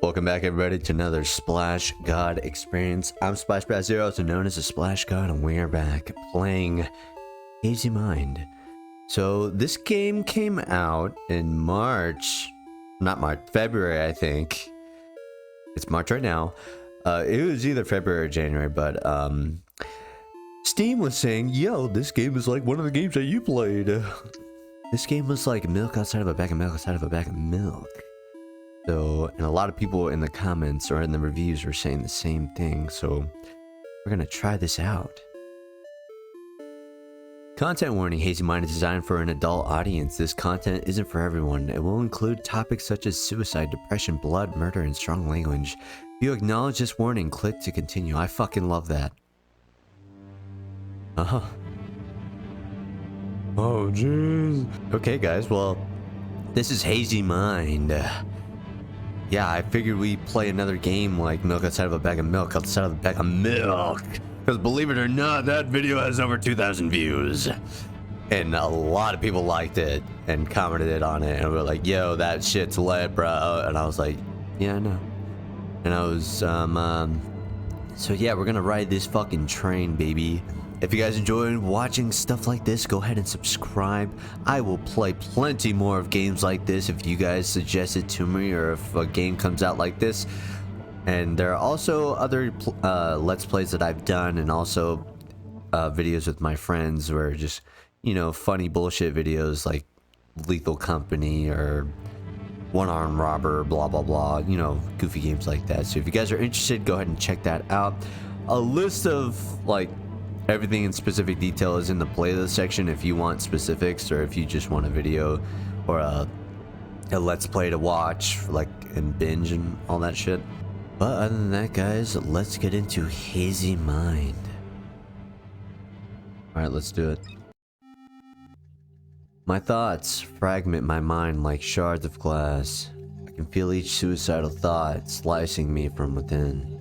Welcome back, everybody, to another Splash God experience. I'm Splash Bat Zero, also known as the Splash God, and we are back playing Hazy Mind. So this game came out in February, I think. It's March right now. It was either February or January, but Steam was saying, yo, this game is like one of the games that you played. This game was like milk outside of a bag of milk outside of a bag of milk. So, and a lot of people in the comments or in the reviews were saying the same thing, so we're gonna try this out. Content warning: Hazy Mind is designed for an adult audience. This content isn't for everyone. It will include topics such as suicide, depression, blood, murder, and strong language. If you acknowledge this warning, click to continue. I fucking love that. Oh jeez. Okay guys, well, this is Hazy Mind. Yeah, I figured we'd play another game like milk outside of a bag of milk outside of a bag of milk. Because believe it or not, that video has over 2,000 views. And a lot of people liked it and commented on it. And we were like, yo, that shit's lit, bro. And I was like, yeah, I know. And I was, so yeah, we're gonna ride this fucking train, baby. If you guys enjoy watching stuff like this, go ahead and subscribe. I will play plenty more of games like this if you guys suggest it to me, or if a game comes out like this. And there are also other Let's Plays that I've done, and also videos with my friends where just, you know, funny bullshit videos like Lethal Company or One Arm Robber, blah blah blah, you know, goofy games like that. So if you guys are interested, go ahead and check that out. A list of like everything in specific detail is in the playlist section if you want specifics, or if you just want a video or a let's play to watch, like, and binge and all that shit. But other than that, guys, let's get into Hazy Mind. Alright, let's do it. My thoughts fragment my mind like shards of glass. I can feel each suicidal thought slicing me from within.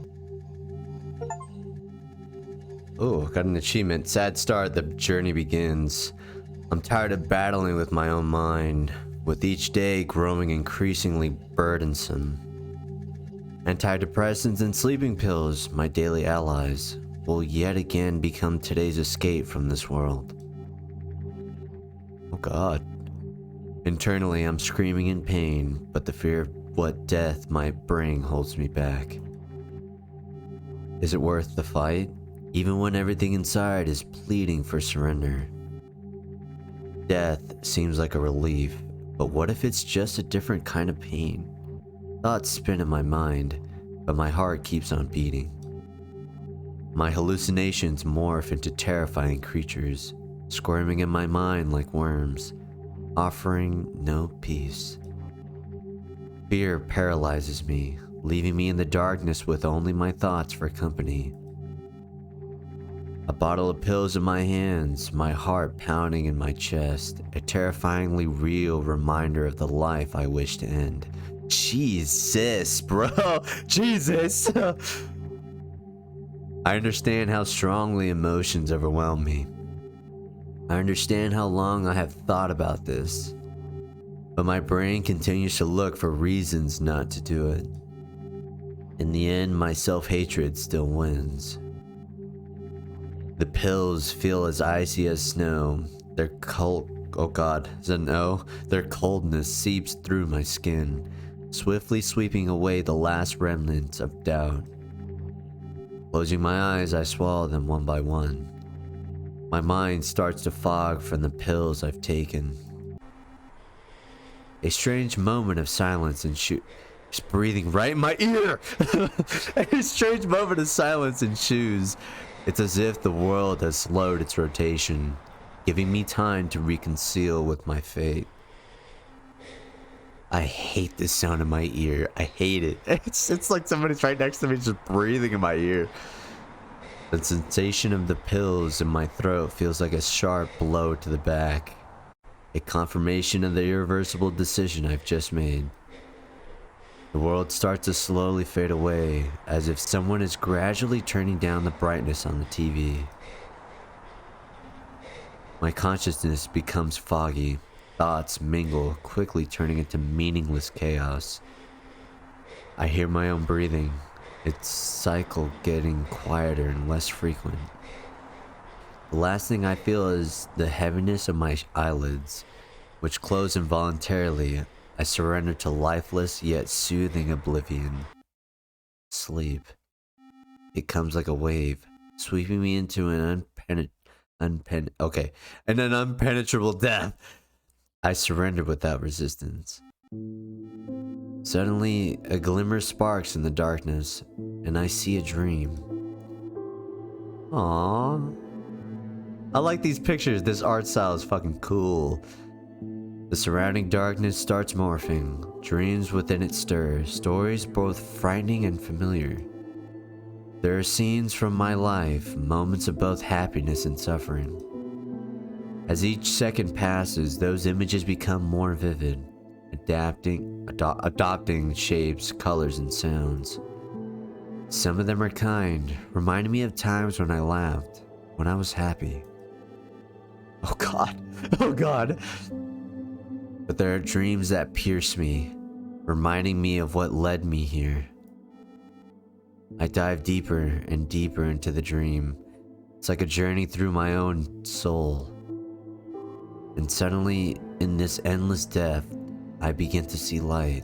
Oh, got an achievement. Sad start, the journey begins. I'm tired of battling with my own mind, with each day growing increasingly burdensome. Antidepressants and sleeping pills, my daily allies, will yet again become today's escape from this world. Oh god. Internally, I'm screaming in pain, but the fear of what death might bring holds me back. Is it worth the fight? Even when everything inside is pleading for surrender. Death seems like a relief, but what if it's just a different kind of pain? Thoughts spin in my mind, but my heart keeps on beating. My hallucinations morph into terrifying creatures, squirming in my mind like worms, offering no peace. Fear paralyzes me, leaving me in the darkness with only my thoughts for company. A bottle of pills in my hands, my heart pounding in my chest, a terrifyingly real reminder of the life I wish to end. Jesus, bro. Jesus. I understand how strongly emotions overwhelm me. I understand how long I have thought about this, but my brain continues to look for reasons not to do it. In the end, my self-hatred still wins. The pills feel as icy as snow. Their oh god, is that an O? Their coldness seeps through my skin, swiftly sweeping away the last remnants of doubt. Closing my eyes, I swallow them one by one. My mind starts to fog from the pills I've taken. A strange moment of silence ensues. Just breathing right in my ear. A strange moment of silence ensues. It's as if the world has slowed its rotation, giving me time to reconcile with my fate. I hate this sound in my ear. I hate it. It's like somebody's right next to me just breathing in my ear. The sensation of the pills in my throat feels like a sharp blow to the back. A confirmation of the irreversible decision I've just made. The world starts to slowly fade away, as if someone is gradually turning down the brightness on the TV. My consciousness becomes foggy. Thoughts mingle, quickly turning into meaningless chaos. I hear my own breathing, its cycle getting quieter and less frequent. The last thing I feel is the heaviness of my eyelids, which close involuntarily. I surrender to lifeless yet soothing oblivion. Sleep. It comes like a wave, sweeping me into an an unpenetrable death. I surrender without resistance. Suddenly, a glimmer sparks in the darkness, and I see a dream. Aww. I like these pictures. This art style is fucking cool. The surrounding darkness starts morphing. Dreams within it stir. Stories both frightening and familiar. There are scenes from my life, moments of both happiness and suffering. As each second passes, those images become more vivid, adopting shapes, colors, and sounds. Some of them are kind, reminding me of times when I laughed, when I was happy. Oh God, oh God. But there are dreams that pierce me, reminding me of what led me here. I dive deeper and deeper into the dream. It's like a journey through my own soul. And suddenly, in this endless depth, I begin to see light.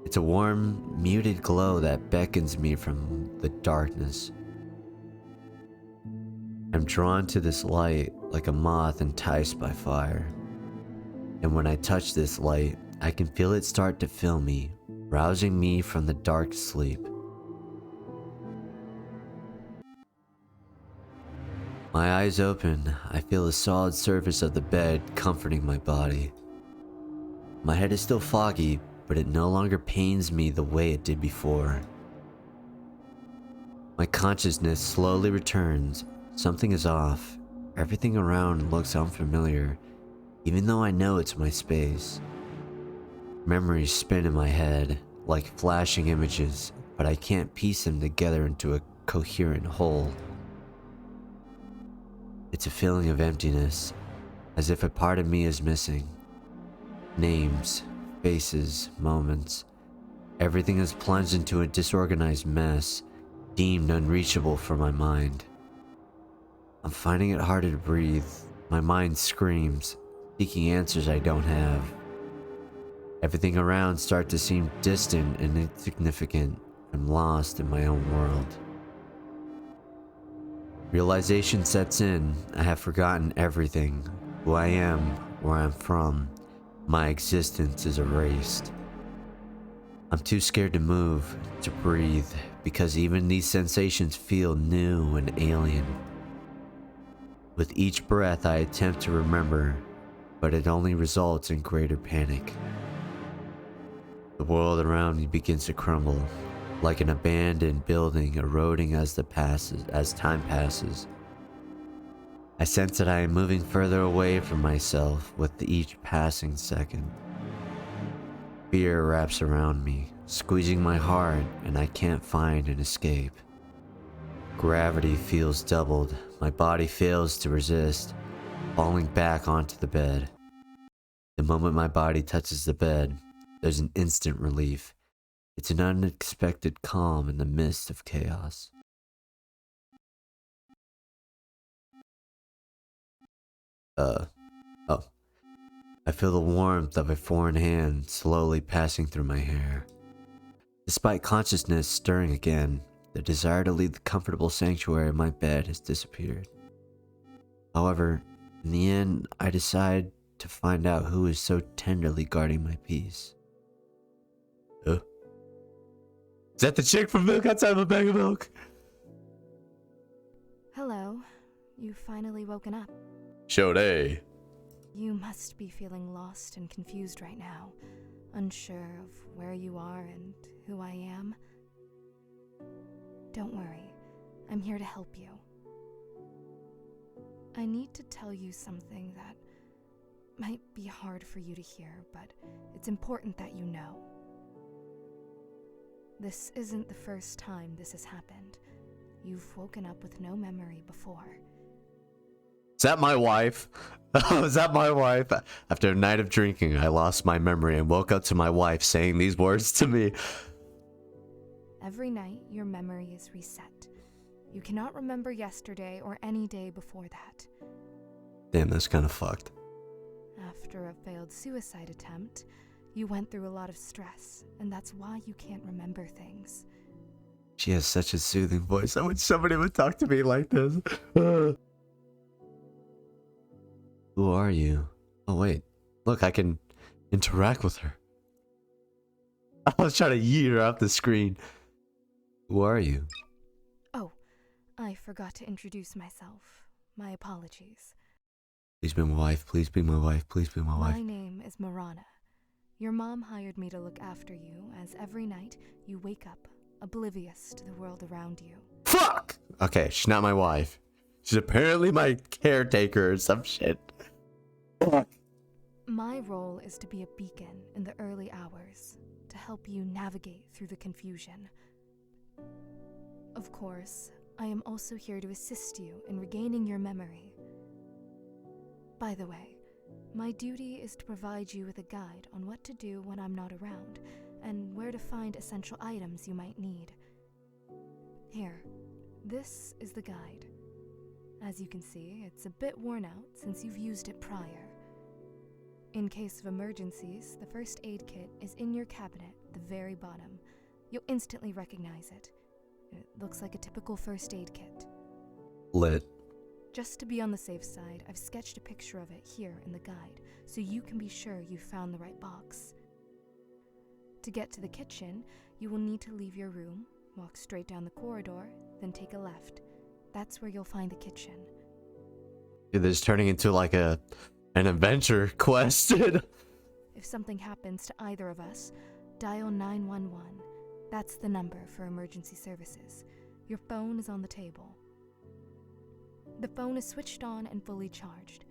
It's a warm, muted glow that beckons me from the darkness. I'm drawn to this light like a moth enticed by fire. And when I touch this light, I can feel it start to fill me, rousing me from the dark sleep. My eyes open, I feel the solid surface of the bed comforting my body. My head is still foggy, but it no longer pains me the way it did before. My consciousness slowly returns. Something is off. Everything around looks unfamiliar, even though I know it's my space. Memories spin in my head, like flashing images, but I can't piece them together into a coherent whole. It's a feeling of emptiness, as if a part of me is missing. Names, faces, moments. Everything is plunged into a disorganized mess, deemed unreachable for my mind. I'm finding it harder to breathe. My mind screams, seeking answers I don't have. Everything around starts to seem distant and insignificant. I'm lost in my own world. Realization sets in. I have forgotten everything. Who I am, where I'm from. My existence is erased. I'm too scared to move, to breathe, because even these sensations feel new and alien. With each breath I attempt to remember, but it only results in greater panic. The world around me begins to crumble, like an abandoned building eroding as time passes. I sense that I am moving further away from myself with each passing second. Fear wraps around me, squeezing my heart, and I can't find an escape. Gravity feels doubled. My body fails to resist, falling back onto the bed. The moment my body touches the bed, there's an instant relief. It's an unexpected calm in the midst of chaos. Oh. I feel the warmth of a foreign hand slowly passing through my hair. Despite consciousness stirring again, the desire to leave the comfortable sanctuary of my bed has disappeared. However, in the end, I decide to find out who is so tenderly guarding my peace. Is that the chick from Milk Outside of a Bag of Milk? Hello. You've finally woken up. Sade. You must be feeling lost and confused right now, unsure of where you are and who I am. Don't worry, I'm here to help you. I need to tell you something that might be hard for you to hear, but it's important that you know. This isn't the first time this has happened. You've woken up with no memory before. Is that my wife? Is that my wife? After a night of drinking, I lost my memory and woke up to my wife saying these words to me. Every night, your memory is reset. You cannot remember yesterday or any day before that. Damn, that's kind of fucked. After a failed suicide attempt, you went through a lot of stress, and that's why you can't remember things. She has such a soothing voice. I wish somebody would talk to me like this. Who are you? Oh, wait. Look, I can interact with her. I was trying to yeet her off the screen. Who are you? Oh, I forgot to introduce myself. My apologies. Please be my wife. Please be my wife. Please be my wife. My name is Marana. Your mom hired me to look after you, as every night you wake up oblivious to the world around you. Fuck! Okay, she's not my wife. She's apparently my caretaker or some shit. Fuck. My role is to be a beacon in the early hours, to help you navigate through the confusion. Of course, I am also here to assist you in regaining your memory. By the way, my duty is to provide you with a guide on what to do when I'm not around, and where to find essential items you might need. Here, this is the guide. As you can see, it's a bit worn out since you've used it prior. In case of emergencies, the first aid kit is in your cabinet at the very bottom. You'll instantly recognize it. It looks like a typical first aid kit. Lit. Just to be on the safe side, I've sketched a picture of it here in the guide, so you can be sure you found the right box. To get to the kitchen, you will need to leave your room, walk straight down the corridor, then take a left. That's where you'll find the kitchen. Dude, this is turning into like an adventure quest. If something happens to either of us, dial 911. That's the number for emergency services. Your phone is on the table. The phone is switched on and fully charged.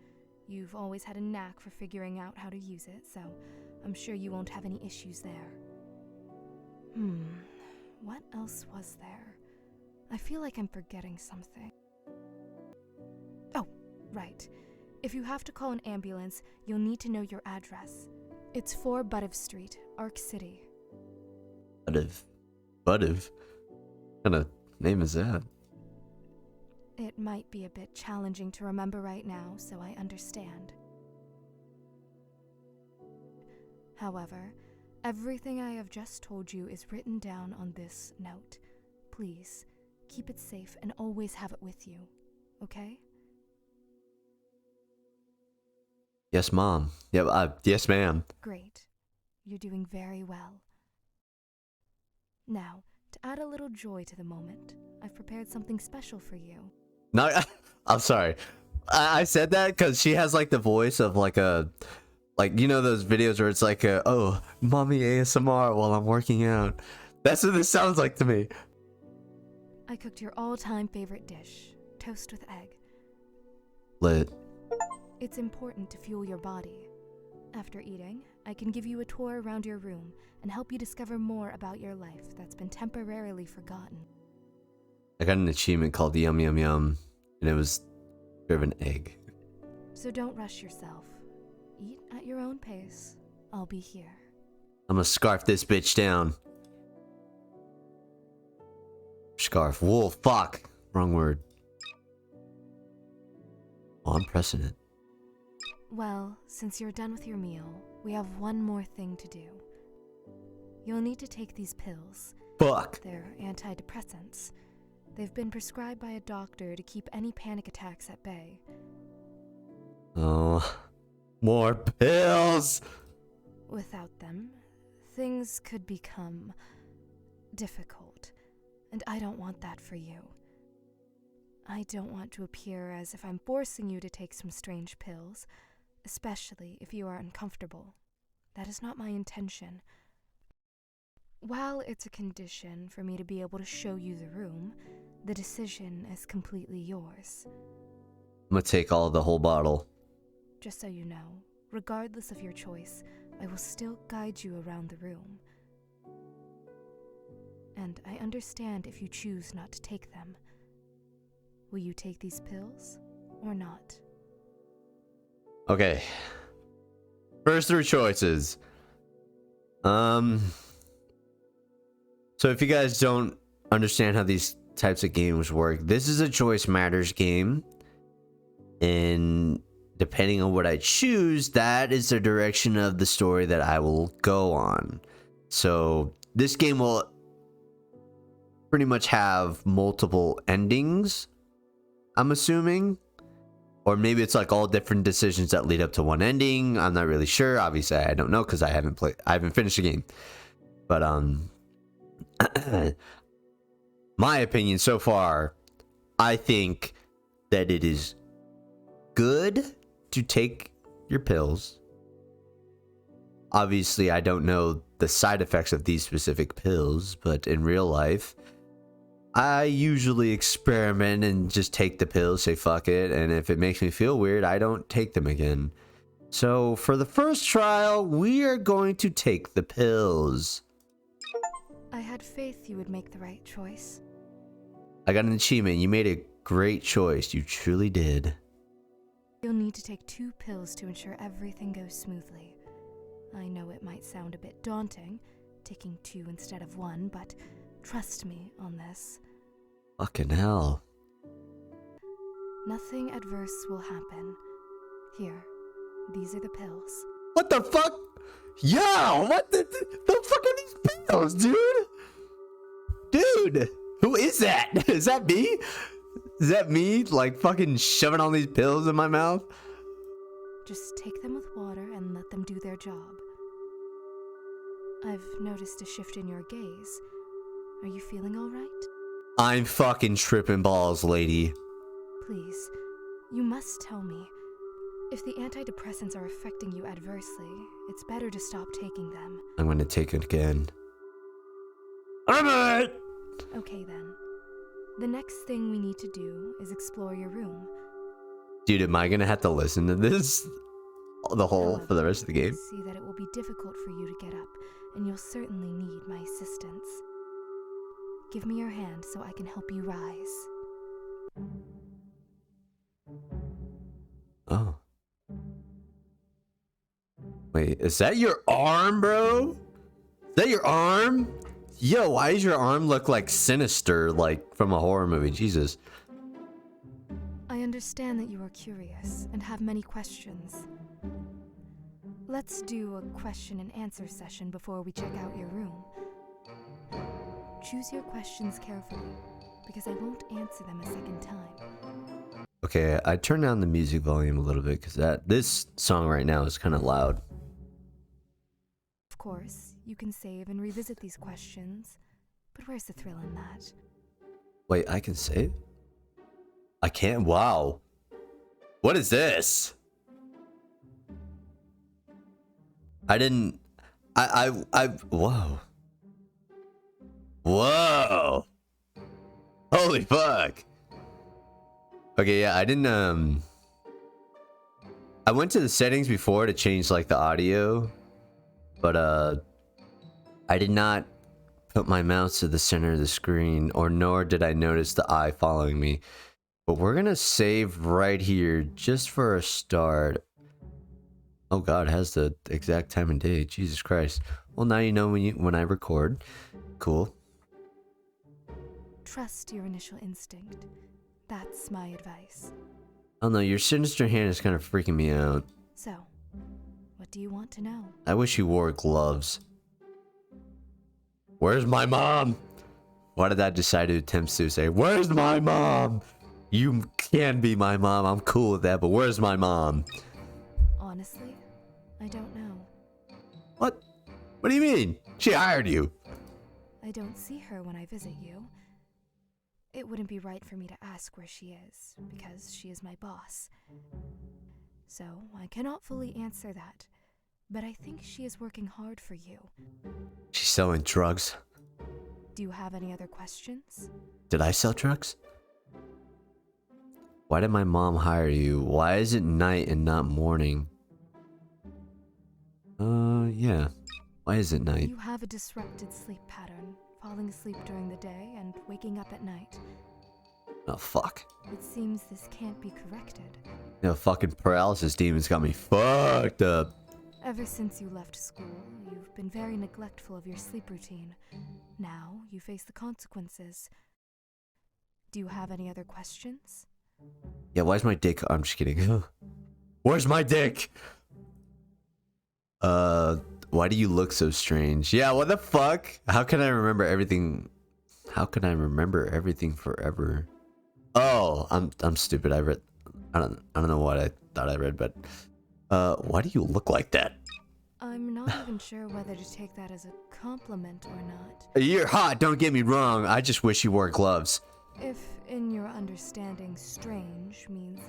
You've always had a knack for figuring out how to use it, so I'm sure you won't have any issues there. What else was there? I feel like I'm forgetting something. Oh, right. If you have to call an ambulance, you'll need to know your address. It's 4 Budiv Street, Ark City. Budiv? Budiv? What kind of name is that? It might be a bit challenging to remember right now, so I understand. However, everything I have just told you is written down on this note. Please, keep it safe and always have it with you, okay? Yes, Mom. Yeah, yes, ma'am. Great. You're doing very well. Now, to add a little joy to the moment, I've prepared something special for you. No, I'm sorry. I said that because she has like the voice of like a, like, you know those videos where it's like, oh, mommy ASMR while I'm working out. That's what this sounds like to me. I cooked your all-time favorite dish, toast with egg. Lit. It's important to fuel your body. After eating, I can give you a tour around your room and help you discover more about your life that's been temporarily forgotten. I got an achievement called Yum Yum Yum, and it was of an egg. So don't rush yourself. Eat at your own pace. I'll be here. I'm gonna scarf this bitch down. Scarf. Wool. Fuck. Wrong word. Oh, I'm pressing it. Well, since you're done with your meal, we have one more thing to do. You'll need to take these pills. Fuck. They're antidepressants. They've been prescribed by a doctor to keep any panic attacks at bay. Oh, more pills. Without them, things could become difficult, and I don't want that for you. I don't want to appear as if I'm forcing you to take some strange pills, especially if you are uncomfortable. That is not my intention. While it's a condition for me to be able to show you the room, the decision is completely yours. I'm gonna take all of the whole bottle. Just so you know, regardless of your choice, I will still guide you around the room. And I understand if you choose not to take them. Will you take these pills or not? Okay. First three choices. So if you guys don't understand how these types of games work, this is a choice matters game. And depending on what I choose, that is the direction of the story that I will go on. So this game will pretty much have multiple endings, I'm assuming. Or maybe it's like all different decisions that lead up to one ending. I'm not really sure. Obviously, I don't know because I haven't finished the game. But my opinion so far, I think that it is good to take your pills. Obviously, I don't know the side effects of these specific pills, but in real life, I usually experiment and just take the pills, say fuck it, and if it makes me feel weird, I don't take them again. So for the first trial, we are going to take the pills. I had faith you would make the right choice. I got an achievement. You made a great choice. You truly did. You'll need to take 2 pills to ensure everything goes smoothly. I know it might sound a bit daunting, taking 2 instead of 1, but trust me on this. Fucking hell. Nothing adverse will happen. Here, these are the pills. What the fuck? Yo, what the fuck are these pills, dude? Dude, who is that? Is that me? Is that me, like, fucking shoving all these pills in my mouth? Just take them with water and let them do their job. I've noticed a shift in your gaze. Are you feeling all right? I'm fucking tripping balls, lady. Please, you must tell me. If the antidepressants are affecting you adversely, it's better to stop taking them. I'm gonna take it again. Alright! Okay then. The next thing we need to do is explore your room. Dude, am I gonna have to listen to this for the rest of the game? See that it will be difficult for you to get up, and you'll certainly need my assistance. Give me your hand so I can help you rise. Oh. Wait, is that your arm, bro? Is that your arm? Yo, why does your arm look like sinister, like from a horror movie? Jesus. I understand that you are curious and have many questions. Let's do a question and answer session before we check out your room. Choose your questions carefully, because I won't answer them a second time. Okay, I turned down the music volume a little bit because this song right now is kind of loud. Of course, you can save and revisit these questions, but where's the thrill in that? Wait, I can save? I can't? Wow. What is this? Whoa. Whoa. Holy fuck. Okay, yeah, I went to the settings before to change like the audio, but I did not put my mouse to the center of the screen, or nor did I notice the eye following me. But we're gonna save right here just for a start. Oh god, it has the exact time and date. Jesus Christ. Well, now you know when I record. Cool. Trust your initial instinct. That's my advice. Oh no, your sinister hand is kind of freaking me out. So, what do you want to know? I wish you wore gloves. Where's my mom? Why did I decide to attempt to say, where's my mom? You can be my mom. I'm cool with that, but where's my mom? Honestly, I don't know. What? What do you mean? She hired you. I don't see her when I visit you. It wouldn't be right for me to ask where she is, because she is my boss. So, I cannot fully answer that, but I think she is working hard for you. She's selling drugs. Do you have any other questions? Did I sell drugs? Why did my mom hire you? Why is it night and not morning? Yeah. Why is it night? You have a disrupted sleep pattern, falling asleep during the day and waking up at night. Oh, fuck. It seems this can't be corrected. You know, fucking paralysis demons got me fucked up. Ever since you left school, you've been very neglectful of your sleep routine. Now, you face the consequences. Do you have any other questions? Yeah, why's my dick? I'm just kidding. Where's my dick? Why do you look so strange? Yeah, what the fuck? How can I remember everything? How can I remember everything forever? Oh, I'm stupid. I don't know what I thought I read, but why do you look like that? I'm not even sure whether to take that as a compliment or not. You're hot, don't get me wrong. I just wish you wore gloves. If, in your understanding, strange means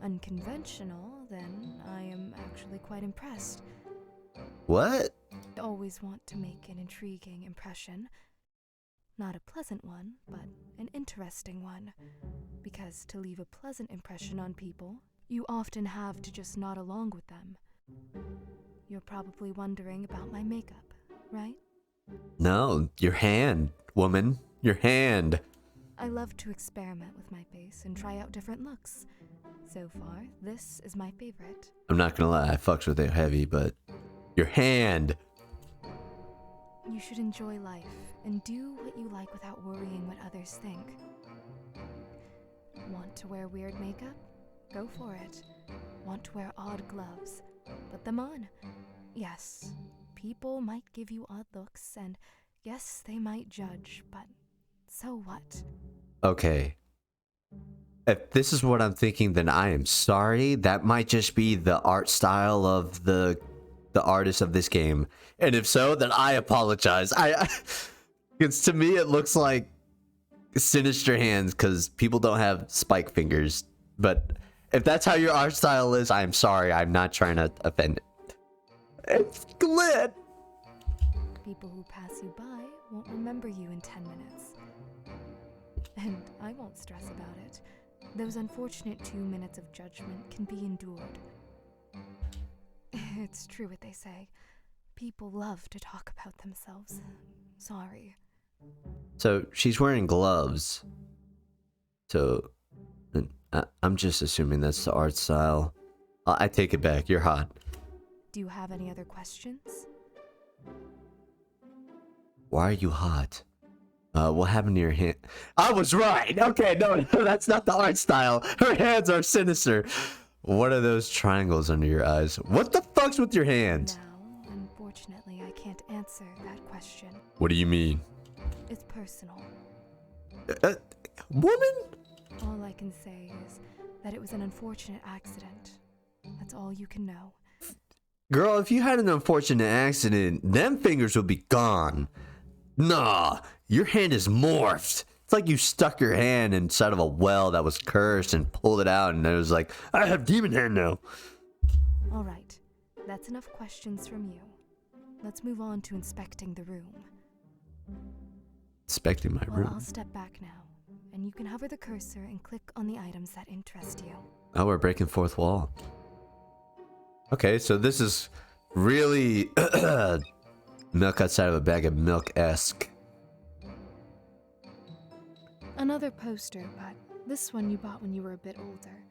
unconventional, then I am actually quite impressed. What? I always want to make an intriguing impression. Not a pleasant one, but an interesting one. Because to leave a pleasant impression on people, you often have to just nod along with them. You're probably wondering about my makeup, right? No, your hand, woman. Your hand. I love to experiment with my face and try out different looks. So far, this is my favorite. I'm not gonna lie, I fucks with it heavy, but your hand. You should enjoy life and do what you like without worrying what others think. Want to wear weird makeup? Go for it. Want to wear odd gloves? Put them on. Yes, people might give you odd looks, and yes, they might judge, but so what? Okay. If this is what I'm thinking, then I am sorry. That might just be the art style of the artist of this game. And if so, then I apologize. Because to me it looks like sinister hands because people don't have spike fingers. But if that's how your art style is, I'm sorry. I'm not trying to offend it. It's lit. People who pass you by won't remember you in 10 minutes. And I won't stress about it. Those unfortunate 2 minutes of judgment can be endured. It's true what they say. People love to talk about themselves. Sorry. So she's wearing gloves. So I'm just assuming that's the art style. I take it back. You're hot. Do you have any other questions? Why are you hot? What happened to your hand? I was right! Okay, no, that's not the art style. Her hands are sinister. What are those triangles under your eyes? What the fuck's with your hands? Now, unfortunately, I can't answer that question. What do you mean? It's personal. Woman? All I can say is that it was an unfortunate accident. That's all you can know. Girl, if you had an unfortunate accident, them fingers would be gone. Nah, your hand is morphed. It's like you stuck your hand inside of a well that was cursed and pulled it out and it was like, I have demon hand now. All right, that's enough questions from you. Let's move on to inspecting the room. Inspecting my room? I'll step back now, and you can hover the cursor and click on the items that interest you. Oh, we're breaking fourth wall. Okay, so this is really milk outside of a bag of milk-esque. Another poster, but this one you bought when you were a bit older.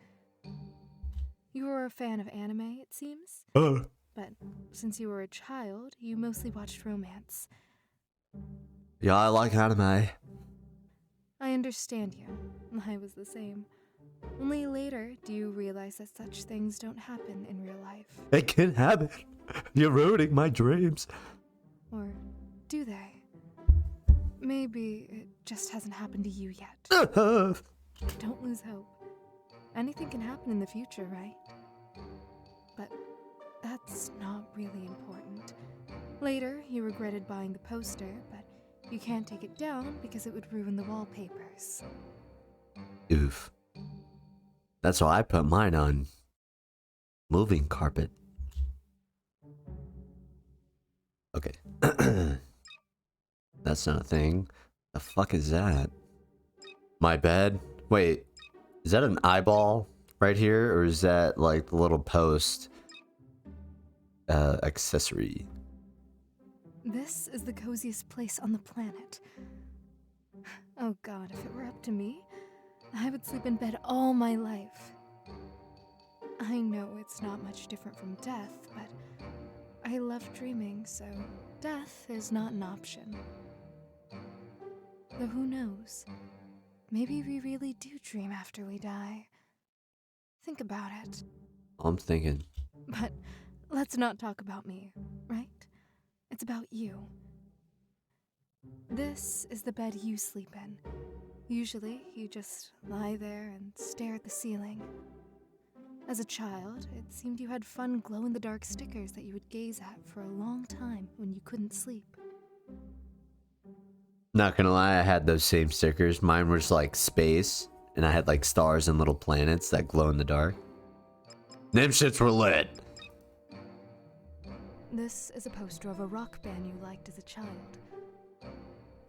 You were a fan of anime, it seems? But since you were a child, you mostly watched romance. Yeah, I like anime. I understand you. I was the same. Only later do you realize that such things don't happen in real life. It can happen. You're ruining my dreams. Or do they? Maybe it just hasn't happened to you yet. Don't lose hope. Anything can happen in the future, right? But that's not really important. Later, you regretted buying the poster, but you can't take it down because it would ruin the wallpapers. Oof. That's why I put mine on moving carpet. Okay. That's not a thing. The fuck is that? My bed? Wait, is that an eyeball right here? Or is that like the little post accessory? This is the coziest place on the planet. Oh god, if it were up to me, I would sleep in bed all my life. I know it's not much different from death, but I love dreaming, so death is not an option. Though who knows? Maybe we really do dream after we die. Think about it. I'm thinking. But let's not talk about me, right? It's about you. This is the bed you sleep in. Usually, you just lie there and stare at the ceiling. As a child, it seemed you had fun glow-in-the-dark stickers that you would gaze at for a long time when you couldn't sleep. Not gonna lie, I had those same stickers. Mine was like space, and I had like stars and little planets that glow in the dark. Them shits were lit. This is a poster of a rock band you liked as a child.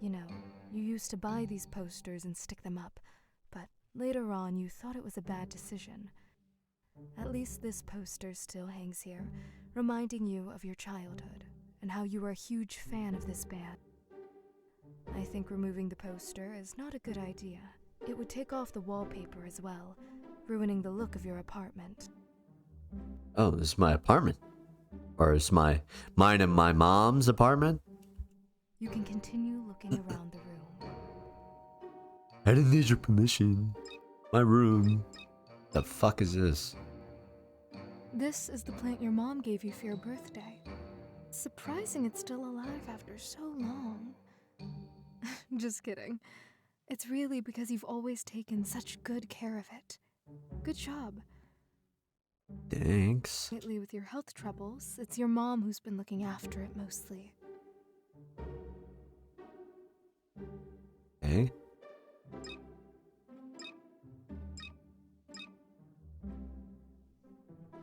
You know, you used to buy these posters and stick them up, but later on you thought it was a bad decision. At least this poster still hangs here, reminding you of your childhood and how you were a huge fan of this band. I think removing the poster is not a good idea. It would take off the wallpaper as well, ruining the look of your apartment. Oh, this is my apartment. Or is mine and my mom's apartment? You can continue looking around the room. I didn't need your permission. My room. The fuck is this? This is the plant your mom gave you for your birthday. It's surprising it's still alive after so long. Just kidding. It's really because you've always taken such good care of it. Good job. Thanks. Lately, with your health troubles, it's your mom who's been looking after it mostly. Hey?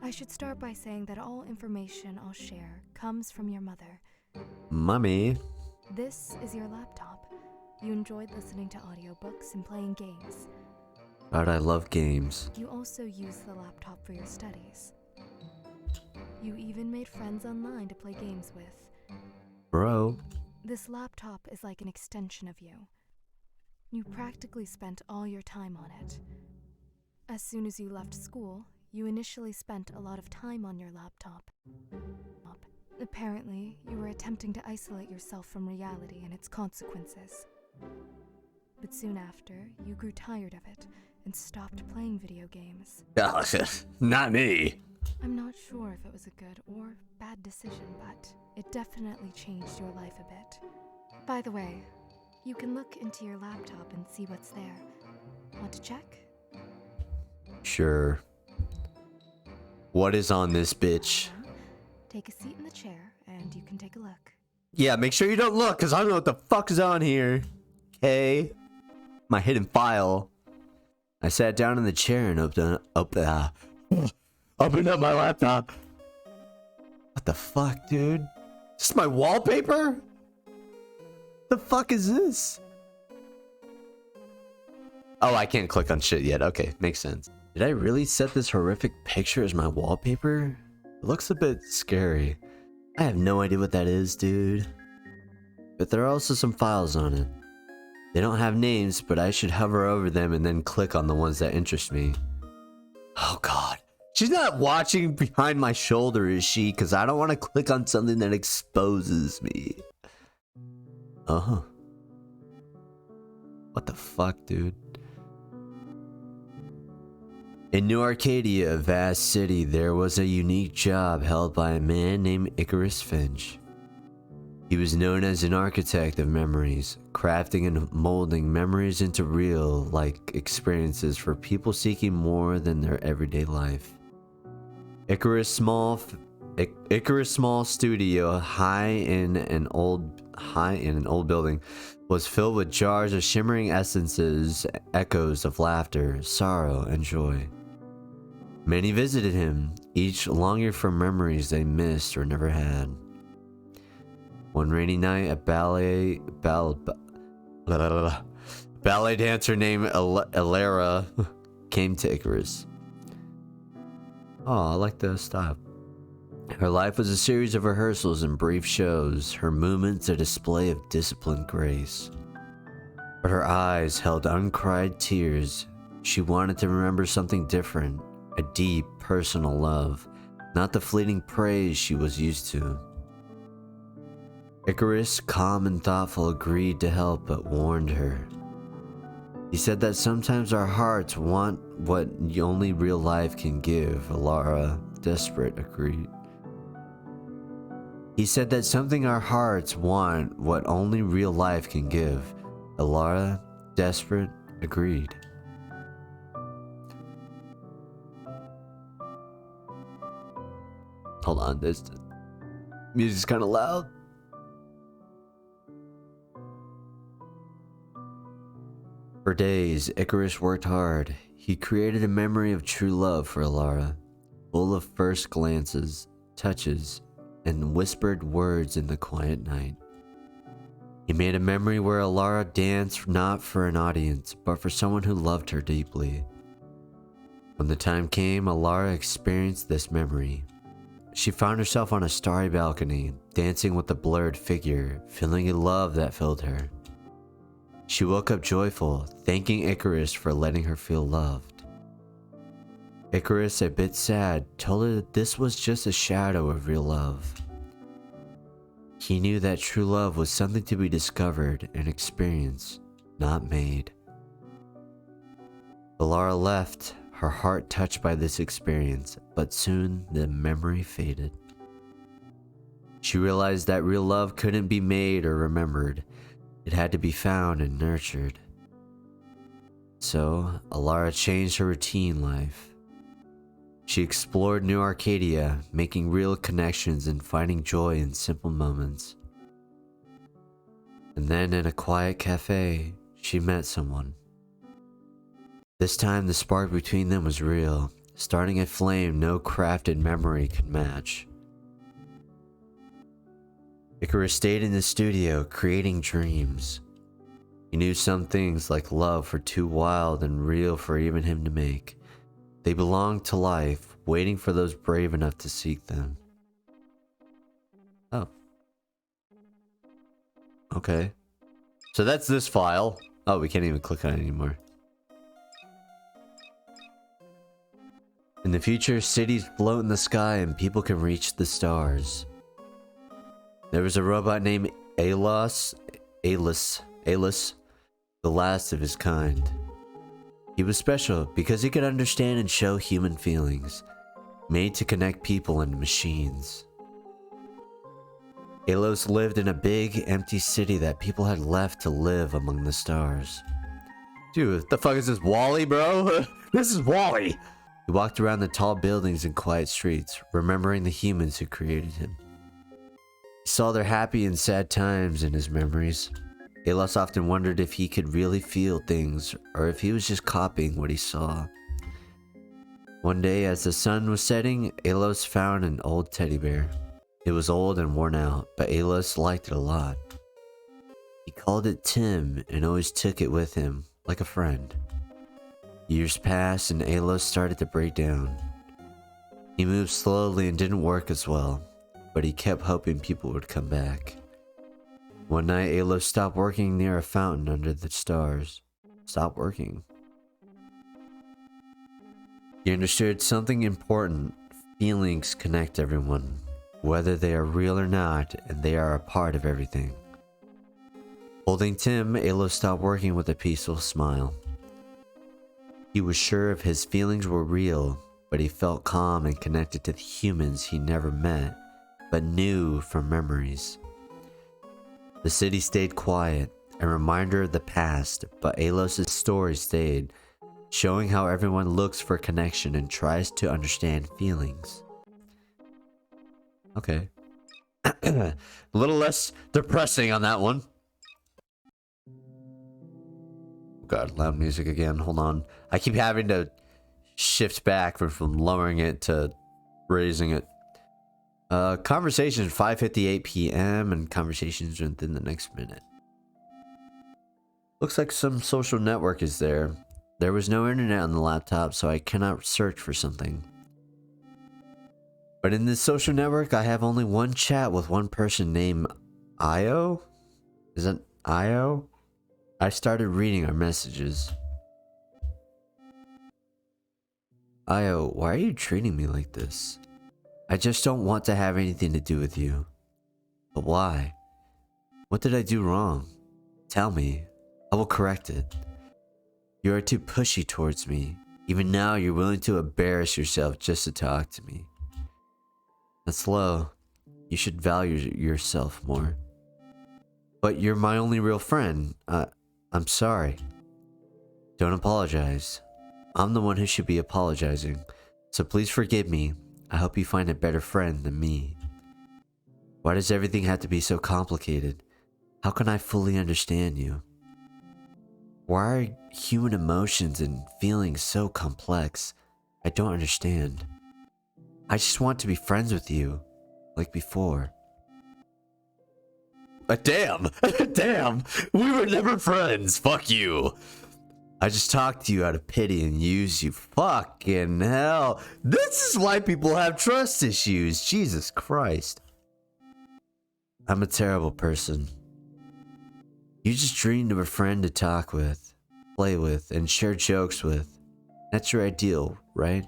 I should start by saying that all information I'll share comes from your mother. Mommy. This is your laptop. You enjoyed listening to audiobooks and playing games. God, I love games. You also use the laptop for your studies. You even made friends online to play games with. Bro. This laptop is like an extension of you. You practically spent all your time on it. As soon as you left school, you initially spent a lot of time on your laptop. Apparently, you were attempting to isolate yourself from reality and its consequences. But soon after, you grew tired of it and stopped playing video games. Not me. I'm not sure if it was a good or bad decision, but it definitely changed your life a bit. By the way, you can look into your laptop and see what's there. Want to check? Sure. What is on this bitch? Take a seat in the chair and you can take a look. Yeah, make sure you don't look, because I don't know what the fuck is on here. Okay. My hidden file. I sat down in the chair and opened up my laptop. What the fuck, dude? Is this my wallpaper? The fuck is this? Oh, I can't click on shit yet. Okay, makes sense. Did I really set this horrific picture as my wallpaper? It looks a bit scary. I have no idea what that is, dude. But there are also some files on it. They don't have names, but I should hover over them and then click on the ones that interest me. Oh god. She's not watching behind my shoulder, is she? Because I don't want to click on something that exposes me. Uh-huh. What the fuck, dude? In New Arcadia, a vast city, there was a unique job held by a man named Icarus Finch. He was known as an architect of memories, crafting and molding memories into real-like experiences for people seeking more than their everyday life. Icarus Small Studio, high in an old building, was filled with jars of shimmering essences, echoes of laughter, sorrow, and joy. Many visited him, each longing for memories they missed or never had. One rainy night, a ballet dancer named Elara came to Icarus. Oh, I like the style. Her life was a series of rehearsals and brief shows, her movements a display of disciplined grace. But her eyes held uncried tears She wanted to remember something different, a deep, personal love, not the fleeting praise she was used to. Icarus, calm and thoughtful, agreed to help but warned her. He said that sometimes our hearts want what only real life can give. Alara, desperate, agreed. He said that something our hearts want what only real life can give. Alara, desperate, agreed. Hold on, this music's kind of loud. For days, Icarus worked hard. He created a memory of true love for Alara, full of first glances, touches, and whispered words in the quiet night. He made a memory where Alara danced not for an audience, but for someone who loved her deeply. When the time came, Alara experienced this memory. She found herself on a starry balcony, dancing with a blurred figure, feeling a love that filled her. She woke up joyful, thanking Icarus for letting her feel loved. Icarus, a bit sad, told her that this was just a shadow of real love. He knew that true love was something to be discovered and experienced, not made. Alara left, her heart touched by this experience, but soon the memory faded. She realized that real love couldn't be made or remembered. It had to be found and nurtured. So, Alara changed her routine life. She explored New Arcadia, making real connections and finding joy in simple moments. And then in a quiet cafe, she met someone. This time the spark between them was real, starting a flame no crafted memory could match. Icarus stayed in the studio, creating dreams. He knew some things, like love, were too wild and real for even him to make. They belonged to life, waiting for those brave enough to seek them. Oh. Okay. So that's this file. Oh, we can't even click on it anymore. In the future, cities float in the sky and people can reach the stars. There was a robot named Alus, the last of his kind. He was special because he could understand and show human feelings, made to connect people and machines. Alos lived in a big, empty city that people had left to live among the stars. Dude, what the fuck is this, Wall-E, bro? This is Wall-E! He walked around the tall buildings and quiet streets, remembering the humans who created him. He saw their happy and sad times in his memories. Alos often wondered if he could really feel things, or if he was just copying what he saw. One day, as the sun was setting, Alos found an old teddy bear. It was old and worn out, but Alos liked it a lot. He called it Tim and always took it with him, like a friend. Years passed and Alos started to break down. He moved slowly and didn't work as well, but he kept hoping people would come back. One night, Alos stopped working near a fountain under the stars. Stopped working. He understood something important. Feelings connect everyone, whether they are real or not, and they are a part of everything. Holding Tim, Alos stopped working with a peaceful smile. He was sure if his feelings were real, but he felt calm and connected to the humans he never met, but knew from memories. The city stayed quiet, a reminder of the past, but Alos' story stayed, showing how everyone looks for connection and tries to understand feelings. Okay. A little less depressing on that one. God, loud music again. Hold on. I keep having to shift back from lowering it to raising it. Conversations 5:58 p.m. and conversations within the next minute. Looks like some social network is there. There was no internet on the laptop, so I cannot search for something. But in this social network, I have only one chat with one person named Io? Is it Io? I started reading our messages. Io, why are you treating me like this? I just don't want to have anything to do with you. But why? What did I do wrong? Tell me. I will correct it. You are too pushy towards me. Even now, you're willing to embarrass yourself just to talk to me. That's low. You should value yourself more. But you're my only real friend. I'm sorry. Don't apologize. I'm the one who should be apologizing. So please forgive me. I hope you find a better friend than me. Why does everything have to be so complicated? How can I fully understand you? Why are human emotions and feelings so complex? I don't understand. I just want to be friends with you, like before. Damn! Damn! We were never friends! Fuck you! I just talked to you out of pity and used you. Fucking hell! This is why people have trust issues! Jesus Christ. I'm a terrible person. You just dreamed of a friend to talk with, play with, and share jokes with. That's your ideal, right?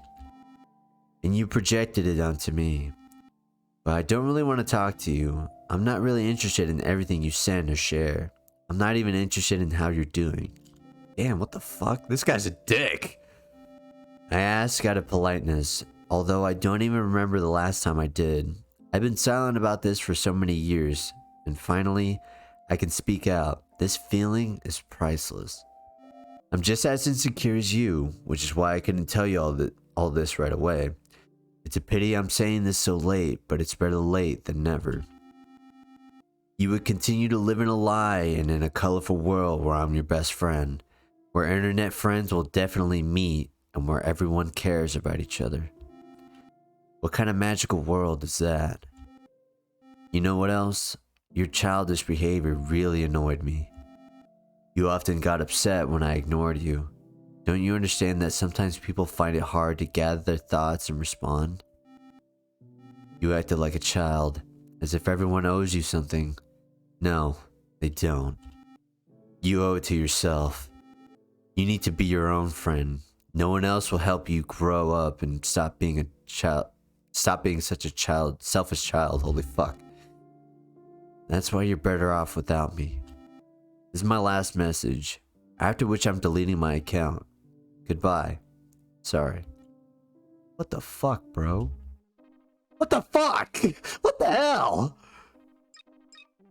And you projected it onto me. But I don't really want to talk to you. I'm not really interested in everything you send or share. I'm not even interested in how you're doing. Damn, what the fuck? This guy's a dick. I ask out of politeness, although I don't even remember the last time I did. I've been silent about this for so many years, and finally, I can speak out. This feeling is priceless. I'm just as insecure as you, which is why I couldn't tell you all this right away. It's a pity I'm saying this so late, but it's better late than never. You would continue to live in a lie and in a colorful world where I'm your best friend, where internet friends will definitely meet, and where everyone cares about each other. What kind of magical world is that? You know what else? Your childish behavior really annoyed me. You often got upset when I ignored you. Don't you understand that sometimes people find it hard to gather their thoughts and respond? You acted like a child, as if everyone owes you something. No, they don't. You owe it to yourself. You need to be your own friend. No one else will help you grow up and stop being a child. Stop being such a selfish child. Holy fuck. That's why you're better off without me. This is my last message, after which I'm deleting my account. Goodbye. Sorry. What the fuck, bro? What the fuck? What the hell?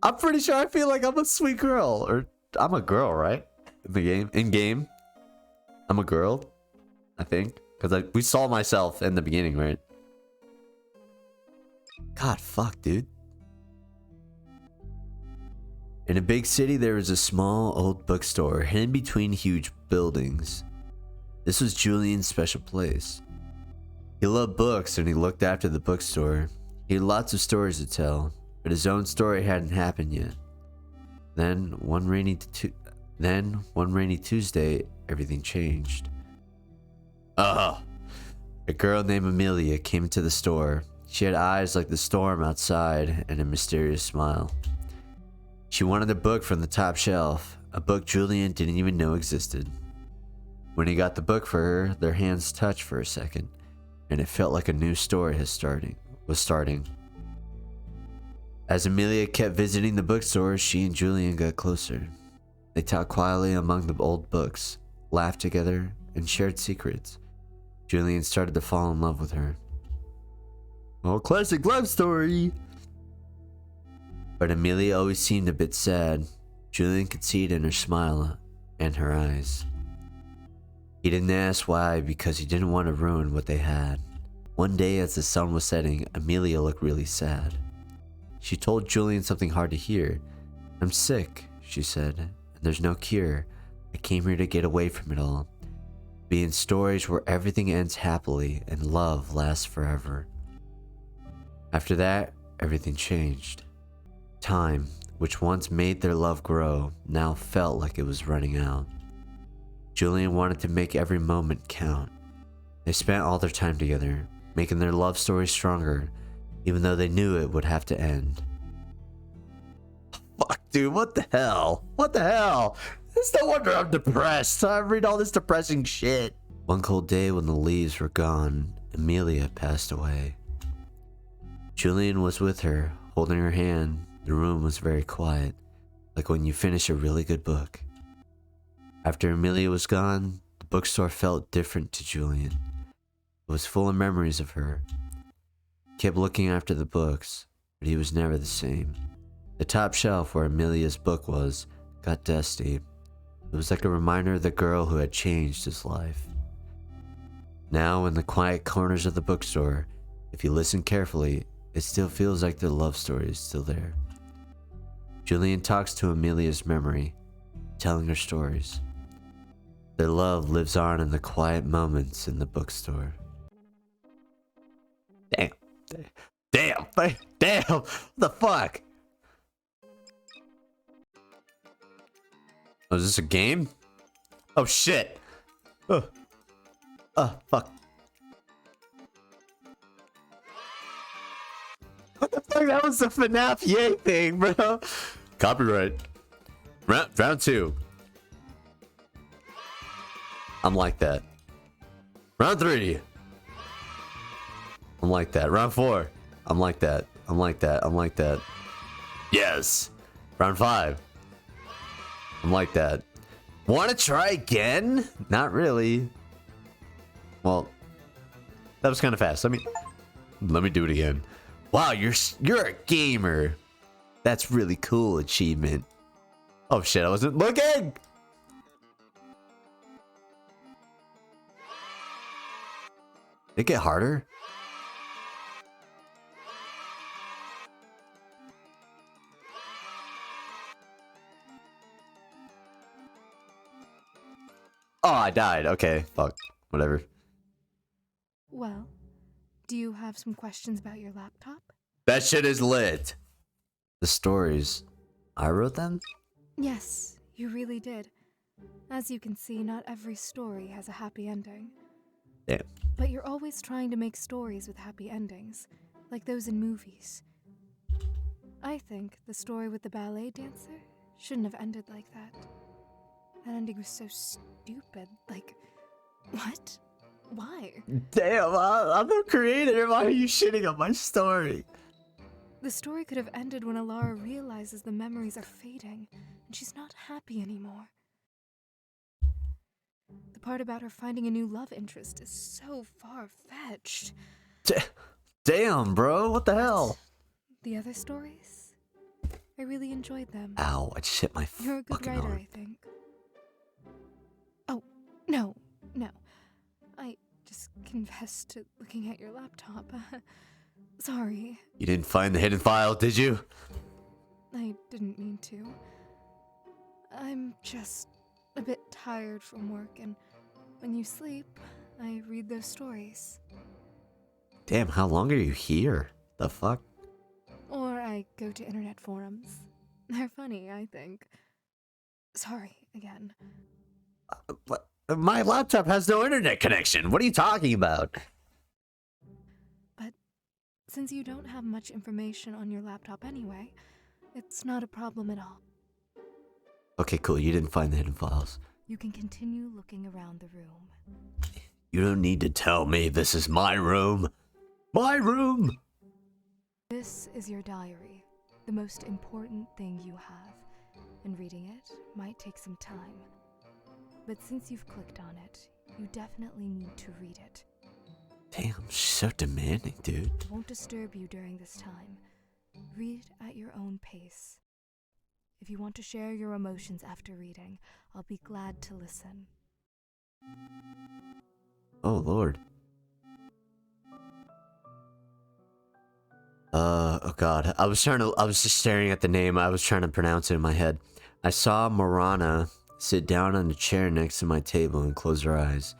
I'm pretty sure I feel like I'm a sweet girl. Or I'm a girl, right? In the game. In game. I'm a girl. I think. Because we saw myself in the beginning, right? God, fuck, dude. In a big city, there was a small old bookstore hidden between huge buildings. This was Julian's special place. He loved books and he looked after the bookstore. He had lots of stories to tell, but his own story hadn't happened yet. Then, one rainy Tuesday, everything changed. A girl named Amelia came into the store. She had eyes like the storm outside and a mysterious smile. She wanted a book from the top shelf, a book Julian didn't even know existed. When he got the book for her, their hands touched for a second, and it felt like a new story was starting. As Amelia kept visiting the bookstore, she and Julian got closer. They talked quietly among the old books, laughed together, and shared secrets. Julian started to fall in love with her. Oh, classic love story! But Amelia always seemed a bit sad. Julian could see it in her smile and her eyes. He didn't ask why because he didn't want to ruin what they had. One day as the sun was setting, Amelia looked really sad. She told Julian something hard to hear. I'm sick, she said, and there's no cure. I came here to get away from it all. Be in stories where everything ends happily and love lasts forever. After that, everything changed. Time, which once made their love grow, now felt like it was running out. Julian wanted to make every moment count. They spent all their time together, making their love story stronger, even though they knew it would have to end. Fuck, dude, what the hell? What the hell? It's no wonder I'm depressed. I read all this depressing shit. One cold day when the leaves were gone, Amelia passed away. Julian was with her, holding her hand. The room was very quiet, like when you finish a really good book. After Amelia was gone, the bookstore felt different to Julian. It was full of memories of her. He kept looking after the books, but he was never the same. The top shelf where Amelia's book was got dusty. It was like a reminder of the girl who had changed his life. Now, in the quiet corners of the bookstore, if you listen carefully, it still feels like the love story is still there. Julian talks to Amelia's memory, telling her stories. Their love lives on in the quiet moments in the bookstore. Damn. What the fuck? Oh, is this a game? Oh shit. Fuck. What the fuck? That was the FNAF yay thing, bro. Copyright. Round 2. I'm like that. Round 3. I'm like that. Round 4. I'm like that. I'm like that. I'm like that. Yes. Round 5. I'm like that. Want to try again? Not really. Well, that was kind of fast. Let me do it again. Wow, you're a gamer. That's really cool achievement. Oh shit, I wasn't looking. Did it get harder? Oh, I died. Okay, fuck. Whatever. Well, do you have some questions about your laptop? That shit is lit. The stories. I wrote them? Yes, you really did. As you can see, not every story has a happy ending. Damn. But you're always trying to make stories with happy endings, like those in movies. I think the story with the ballet dancer shouldn't have ended like that. That ending was so stupid. Like, what? Why? Damn, I'm the creator. Why are you shitting on my story? The story could have ended when Alara realizes the memories are fading, and she's not happy anymore. The part about her finding a new love interest is so far-fetched. Damn, bro, what the hell? The other stories? I really enjoyed them. Ow, I just hit my You're a good fucking writer, arm. I think. Oh, no. I just confessed to looking at your laptop. Sorry. You didn't find the hidden file, did you? I didn't mean to. I'm just a bit tired from work, and when you sleep, I read those stories. Damn, how long are you here? The fuck? Or I go to internet forums. They're funny, I think. Sorry, again. What? My laptop has no internet connection. What are you talking about? But since you don't have much information on your laptop anyway, it's not a problem at all. Okay, cool. You didn't find the hidden files. You can continue looking around the room. You don't need to tell me this is my room. My room! This is your diary, the most important thing you have, and reading it might take some time. But since you've clicked on it, you definitely need to read it. Damn, she's so demanding, dude. It won't disturb you during this time. Read at your own pace. If you want to share your emotions after reading, I'll be glad to listen. Oh, Lord. Oh God. I was just staring at the name. I was trying to pronounce it in my head. I saw Marana sit down on a chair next to my table and close her eyes.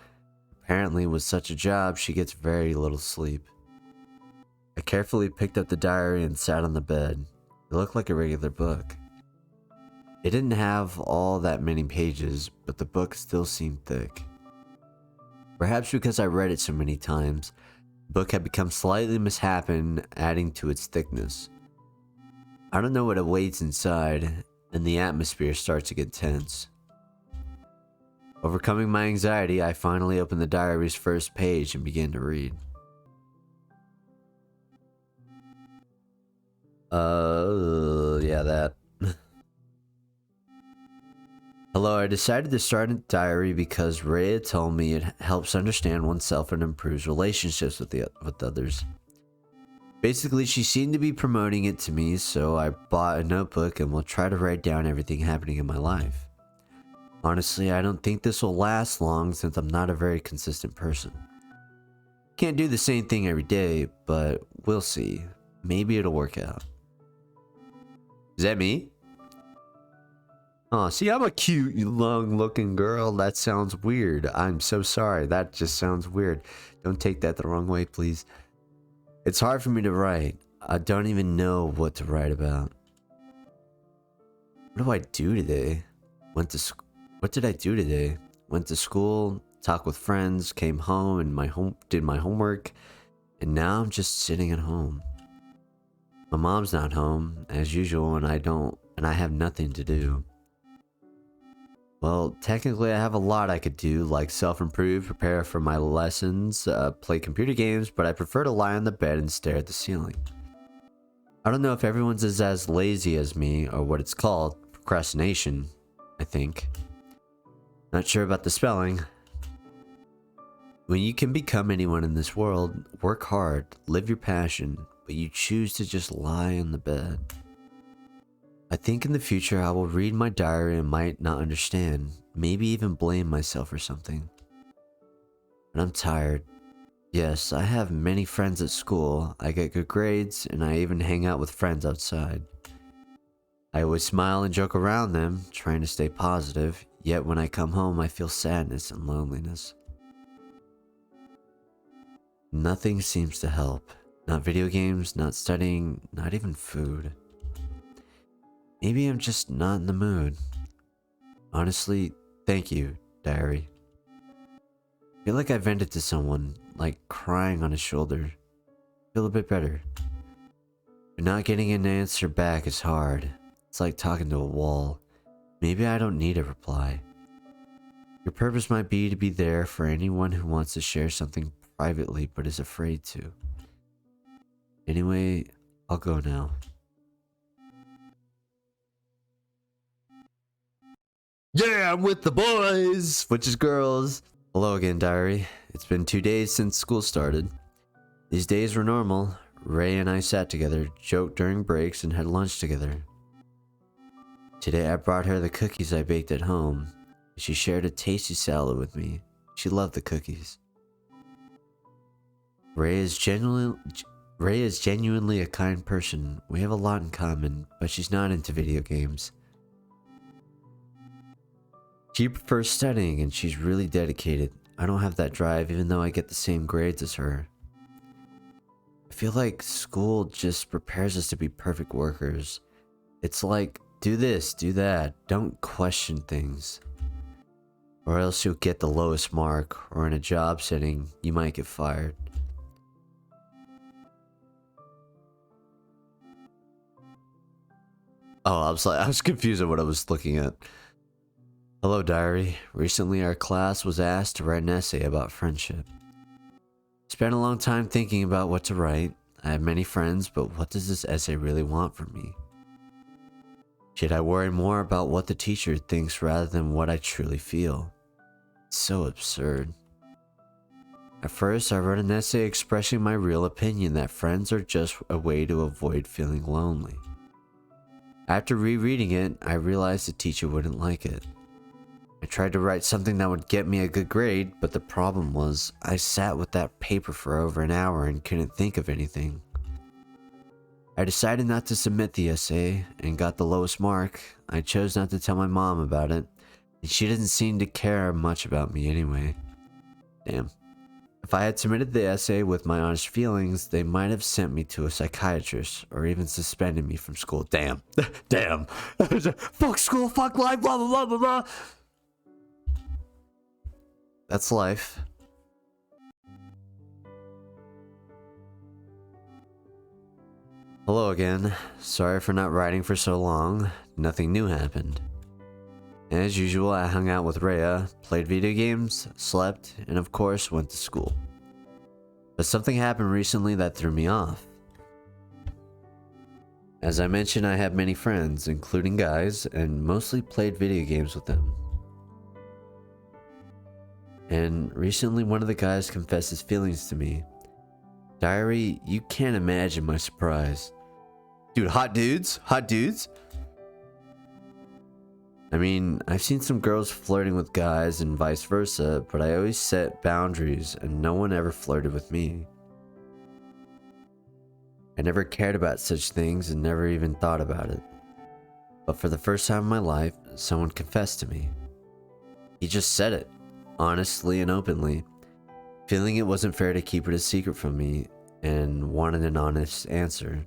Apparently, with such a job, she gets very little sleep. I carefully picked up the diary and sat on the bed. It looked like a regular book. It didn't have all that many pages, but the book still seemed thick. Perhaps because I read it so many times, the book had become slightly misshapen, adding to its thickness. I don't know what awaits inside, and the atmosphere starts to get tense. Overcoming my anxiety, I finally opened the diary's first page and began to read. Yeah, that. Hello, I decided to start a diary because Rhea told me it helps understand oneself and improves relationships with others. Basically, she seemed to be promoting it to me, so I bought a notebook and will try to write down everything happening in my life. Honestly, I don't think this will last long since I'm not a very consistent person. Can't do the same thing every day, but we'll see. Maybe it'll work out. Is that me? Oh, see, I'm a cute, long-looking girl. That sounds weird. I'm so sorry. That just sounds weird. Don't take that the wrong way, please. It's hard for me to write. I don't even know what to write about. What do I do today? What did I do today? Went to school, talked with friends, came home and did my homework, and now I'm just sitting at home. My mom's not home as usual, and I have nothing to do. Well, technically I have a lot I could do, like self-improve, prepare for my lessons, play computer games, but I prefer to lie on the bed and stare at the ceiling. I don't know if everyone's as lazy as me, or what it's called, procrastination, I think. Not sure about the spelling. When you can become anyone in this world, work hard, live your passion, but you choose to just lie on the bed. I think in the future I will read my diary and might not understand, maybe even blame myself for something. But I'm tired. Yes, I have many friends at school, I get good grades, and I even hang out with friends outside. I always smile and joke around them, trying to stay positive, yet when I come home I feel sadness and loneliness. Nothing seems to help. Not video games, not studying, not even food. Maybe I'm just not in the mood. Honestly, thank you, diary. I feel like I vented to someone, like crying on his shoulder. Feel a bit better. But not getting an answer back is hard. It's like talking to a wall. Maybe I don't need a reply. Your purpose might be to be there for anyone who wants to share something privately but is afraid to. Anyway, I'll go now. Yeah, I'm with the boys, which is girls. Hello again, diary. It's been 2 days since school started. These days were normal. Ray and I sat together, joked during breaks, and had lunch together. Today I brought her the cookies I baked at home. She shared a tasty salad with me. She loved the cookies. Ray is genuinely a kind person. We have a lot in common, but she's not into video games. She prefers studying and she's really dedicated. I don't have that drive even though I get the same grades as her. I feel like school just prepares us to be perfect workers. It's like, do this, do that, don't question things. Or else you'll get the lowest mark, or in a job setting, you might get fired. Oh, I was confused at what I was looking at. Hello, diary. Recently, our class was asked to write an essay about friendship. Spent a long time thinking about what to write. I have many friends, but what does this essay really want from me? Should I worry more about what the teacher thinks rather than what I truly feel? It's so absurd. At first, I wrote an essay expressing my real opinion that friends are just a way to avoid feeling lonely. After rereading it, I realized the teacher wouldn't like it. I tried to write something that would get me a good grade, but the problem was, I sat with that paper for over an hour and couldn't think of anything. I decided not to submit the essay and got the lowest mark. I chose not to tell my mom about it, and she didn't seem to care much about me anyway. Damn. If I had submitted the essay with my honest feelings, they might have sent me to a psychiatrist or even suspended me from school. Damn. Damn. Fuck school, fuck life, blah, blah, blah, blah, blah. That's life. Hello again. Sorry for not writing for so long. Nothing new happened. As usual, I hung out with Rhea, played video games, slept, and of course went to school. But something happened recently that threw me off. As I mentioned, I have many friends, including guys, and mostly played video games with them. And recently one of the guys confessed his feelings to me. Diary, you can't imagine my surprise. Dude, hot dudes? Hot dudes? I mean, I've seen some girls flirting with guys and vice versa, but I always set boundaries and no one ever flirted with me. I never cared about such things and never even thought about it. But for the first time in my life, someone confessed to me. He just said it, honestly and openly, feeling it wasn't fair to keep it a secret from me and wanted an honest answer.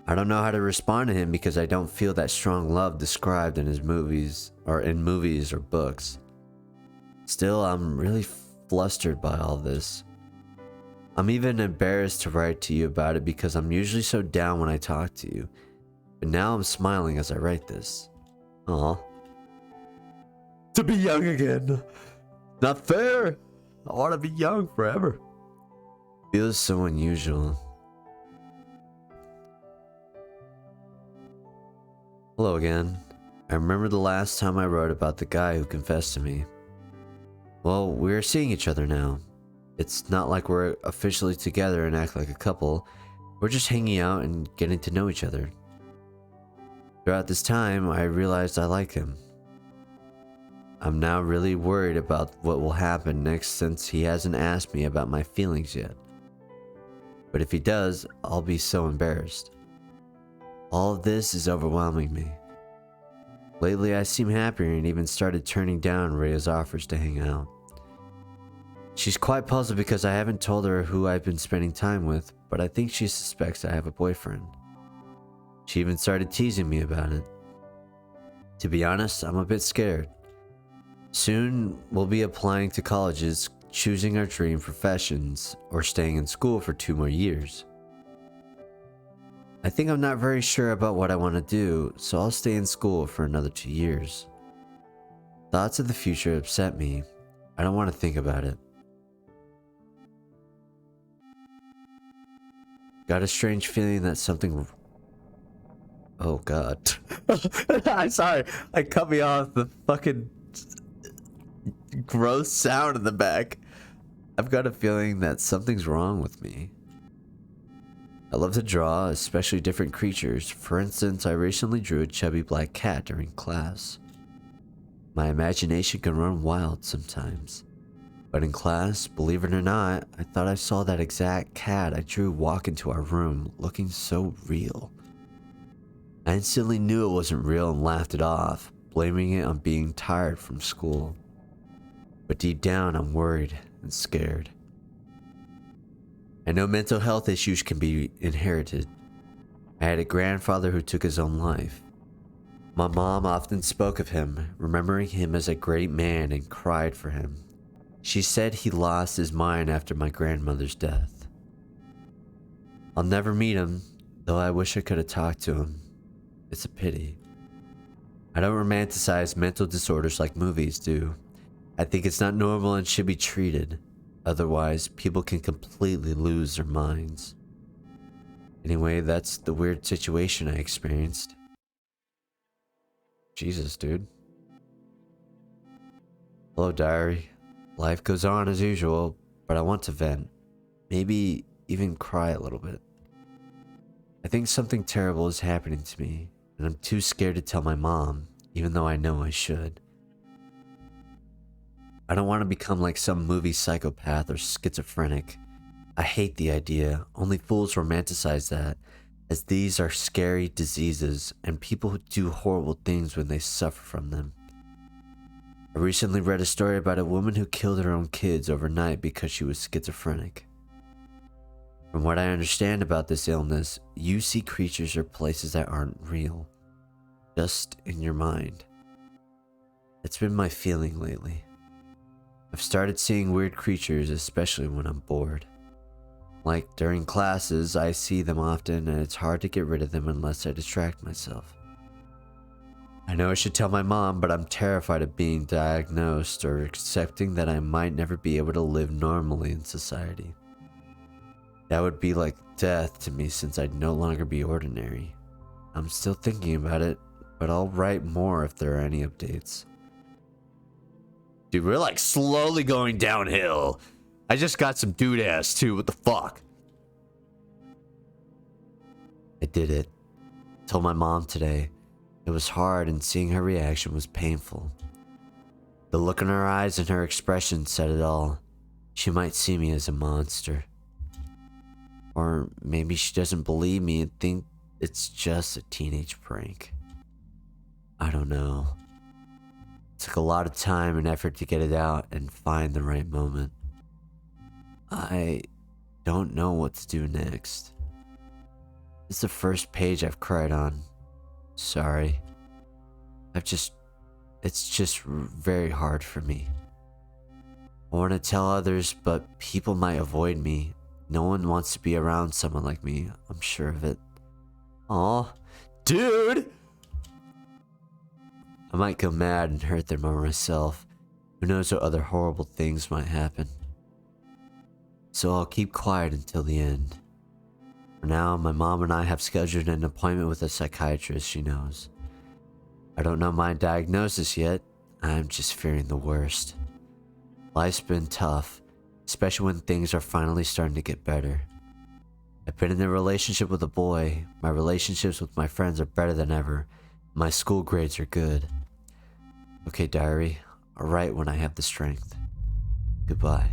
I don't know how to respond to him because I don't feel that strong love described in his movies or books. Still, I'm really flustered by all this. I'm even embarrassed to write to you about it because I'm usually so down when I talk to you. But now I'm smiling as I write this. Aw. To be young again. Not fair. I want to be young forever. Feels so unusual. Hello again. I remember the last time I wrote about the guy who confessed to me. Well, we're seeing each other now. It's not like we're officially together and act like a couple. We're just hanging out and getting to know each other. Throughout this time, I realized I like him. I'm now really worried about what will happen next since he hasn't asked me about my feelings yet. But if he does, I'll be so embarrassed. All of this is overwhelming me. Lately, I seem happier and even started turning down Rhea's offers to hang out. She's quite puzzled because I haven't told her who I've been spending time with, but I think she suspects I have a boyfriend. She even started teasing me about it. To be honest, I'm a bit scared. Soon, we'll be applying to colleges, choosing our dream professions, or staying in school for 2 more years. I think I'm not very sure about what I want to do, so I'll stay in school for another 2 years. Thoughts of the future upset me. I don't want to think about it. Got a strange feeling that something... Oh god. I'm sorry. I cut me off. The fucking gross sound in the back. I've got a feeling that something's wrong with me. I love to draw, especially different creatures. For instance, I recently drew a chubby black cat during class. My imagination can run wild sometimes. But in class, believe it or not, I thought I saw that exact cat I drew walk into our room, looking so real. I instantly knew it wasn't real and laughed it off, blaming it on being tired from school. But deep down, I'm worried and scared. I know mental health issues can be inherited. I had a grandfather who took his own life. My mom often spoke of him, remembering him as a great man, and cried for him. She said he lost his mind after my grandmother's death. I'll never meet him, though I wish I could have talked to him. It's a pity. I don't romanticize mental disorders like movies do. I think it's not normal and should be treated. Otherwise, people can completely lose their minds. Anyway, that's the weird situation I experienced. Jesus, dude. Hello, diary. Life goes on as usual, but I want to vent. Maybe even cry a little bit. I think something terrible is happening to me, and I'm too scared to tell my mom, even though I know I should. I don't want to become like some movie psychopath or schizophrenic. I hate the idea. Only fools romanticize that, as these are scary diseases and people who do horrible things when they suffer from them. I recently read a story about a woman who killed her own kids overnight because she was schizophrenic. From what I understand about this illness, you see creatures or places that aren't real, just in your mind. It's been my feeling lately. I've started seeing weird creatures, especially when I'm bored. Like during classes, I see them often and it's hard to get rid of them unless I distract myself. I know I should tell my mom, but I'm terrified of being diagnosed or accepting that I might never be able to live normally in society. That would be like death to me since I'd no longer be ordinary. I'm still thinking about it, but I'll write more if there are any updates. Dude, we're like slowly going downhill. I just got some dude ass too, what the fuck? I did it. Told my mom today. It was hard and seeing her reaction was painful. The look in her eyes and her expression said it all. She might see me as a monster. Or maybe she doesn't believe me and think it's just a teenage prank. I don't know. It took a lot of time and effort to get it out and find the right moment. I don't know what to do next. It's the first page I've cried on. Sorry. It's just very hard for me. I want to tell others, but people might avoid me. No one wants to be around someone like me. I'm sure of it. Aw, dude! I might go mad and hurt them or myself. Who knows what other horrible things might happen. So I'll keep quiet until the end. For now, my mom and I have scheduled an appointment with a psychiatrist she knows. I don't know my diagnosis yet. I'm just fearing the worst. Life's been tough, especially when things are finally starting to get better. I've been in a relationship with a boy. My relationships with my friends are better than ever. My school grades are good. Okay, diary. I'll write when I have the strength. Goodbye.